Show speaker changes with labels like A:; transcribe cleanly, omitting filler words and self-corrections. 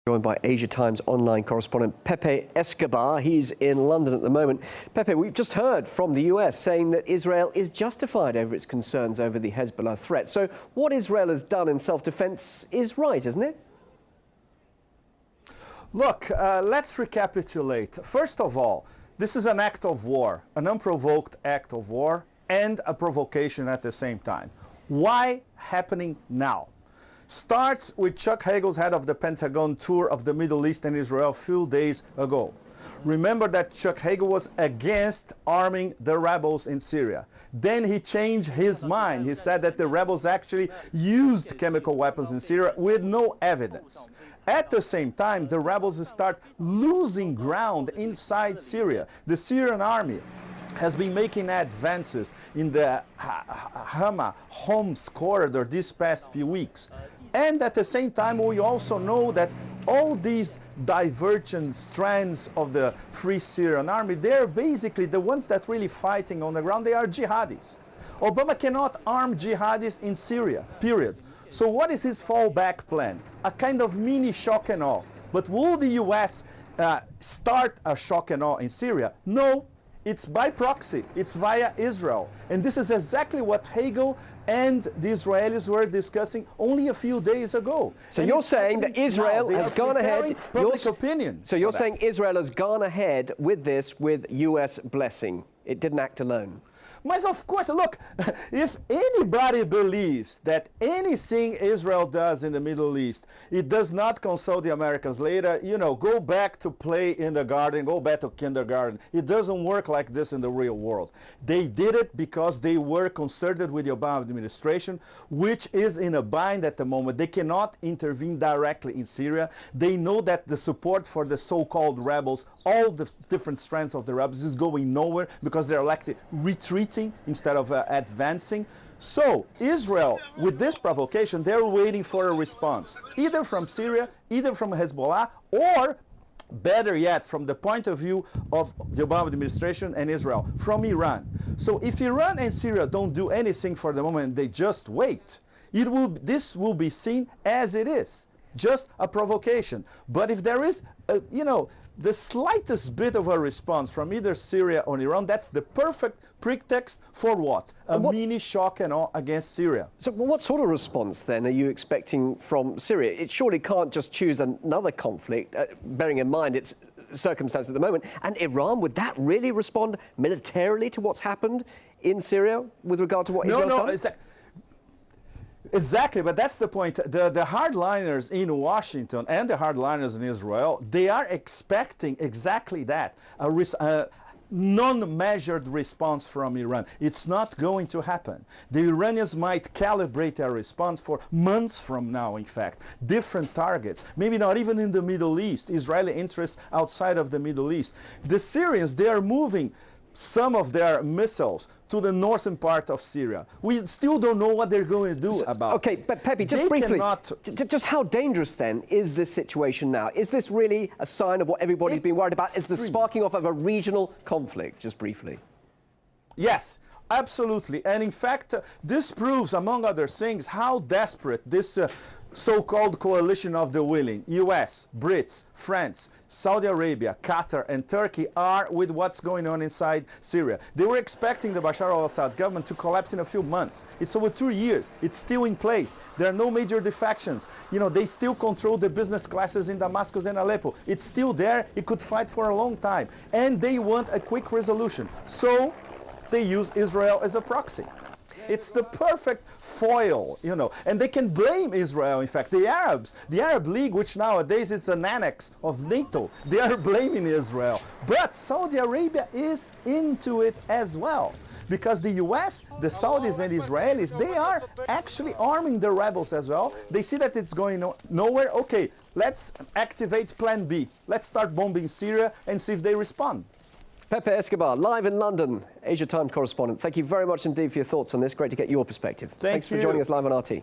A: Joined by Asia Times online correspondent Pepe Escobar. He's in London at the moment. Pepe, we've just heard from the US saying that Israel is justified over its concerns over the Hezbollah threat. So what Israel has done in self-defense is right, isn't it?
B: Look, let's recapitulate. First of all, this is an act of war, an unprovoked act of war and a provocation at the same time. Why happening now? Starts with Chuck Hagel's head of the Pentagon tour of the Middle East and Israel a few days ago. Remember that Chuck Hagel was against arming the rebels in Syria. Then he changed his mind. He said that the rebels actually used chemical weapons in Syria with no evidence. At the same time, the rebels start losing ground inside Syria. The Syrian army has been making advances in the Hama Homs corridor these past few weeks. And at the same time, we also know that all these divergent strands of the Free Syrian Army, they're basically the ones that really fighting on the ground. They are jihadis. Obama cannot arm jihadis in Syria, period. So what is his fallback plan? A kind of mini shock and awe. But will the US start a shock and awe in Syria? No. It's by proxy. It's via Israel. And this is exactly what Hagel and the Israelis were discussing only a few days ago.
A: So you're saying that Israel has gone ahead.
B: Public opinion.
A: So you're saying Israel has gone ahead with this with US blessing. It didn't act alone.
B: But of course, look, if anybody believes that anything Israel does in the Middle East, it does not consult the Americans later, go back to play in the garden, go back to kindergarten. It doesn't work like this in the real world. They did it because they were concerted with the Obama administration, which is in a bind at the moment. They cannot intervene directly in Syria. They know that the support for the so-called rebels, all the different strands of the rebels, is going nowhere because they're likely retreating instead of advancing. So Israel, with this provocation, they're waiting for a response, either from Syria, either from Hezbollah, or better yet, from the point of view of the Obama administration and Israel, from Iran. So if Iran and Syria don't do anything for the moment, they just wait, this will be seen as it is, just a provocation. But if there is, the slightest bit of a response from either Syria or Iran, that's the perfect pretext for what? A mini shock and awe against Syria.
A: So what sort of response then are you expecting from Syria? It surely can't just choose another conflict, bearing in mind its circumstances at the moment. And Iran, would that really respond militarily to what's happened in Syria with regard to what Israel's done?
B: Exactly, but that's the point. The hardliners in Washington and the hardliners in Israel, they are expecting exactly that, a non-measured response from Iran. It's not going to happen. The Iranians might calibrate their response for months from now, in fact. Different targets, maybe not even in the Middle East, Israeli interests outside of the Middle East. The Syrians, they are moving some of their missiles to the northern part of Syria. We still don't know what they're going to do about it.
A: Okay, but Pepe, just briefly, just how dangerous then is this situation now? Is this really a sign of what everybody's been worried about? Is the sparking off of a regional conflict, just briefly?
B: Yes, absolutely. And in fact, this proves, among other things, how desperate this so-called coalition of the willing, US, Brits, France, Saudi Arabia, Qatar, and Turkey are with what's going on inside Syria. They were expecting the Bashar al-Assad government to collapse in a few months. It's over 2 years. It's still in place. There are no major defections. They still control the business classes in Damascus and Aleppo. It's still there. It could fight for a long time. And they want a quick resolution. So they use Israel as a proxy. It's the perfect foil, and they can blame Israel. In fact, the Arabs, the Arab League, which nowadays is an annex of NATO, they are blaming Israel. But Saudi Arabia is into it as well, because the US, the Saudis and Israelis, they are actually arming the rebels as well. They see that it's going nowhere. Okay, let's activate Plan B. Let's start bombing Syria and see if they respond.
A: Pepe Escobar, live in London, Asia Times correspondent. Thank you very much indeed for your thoughts on this. Great to get your perspective. Thanks for joining us live on RT.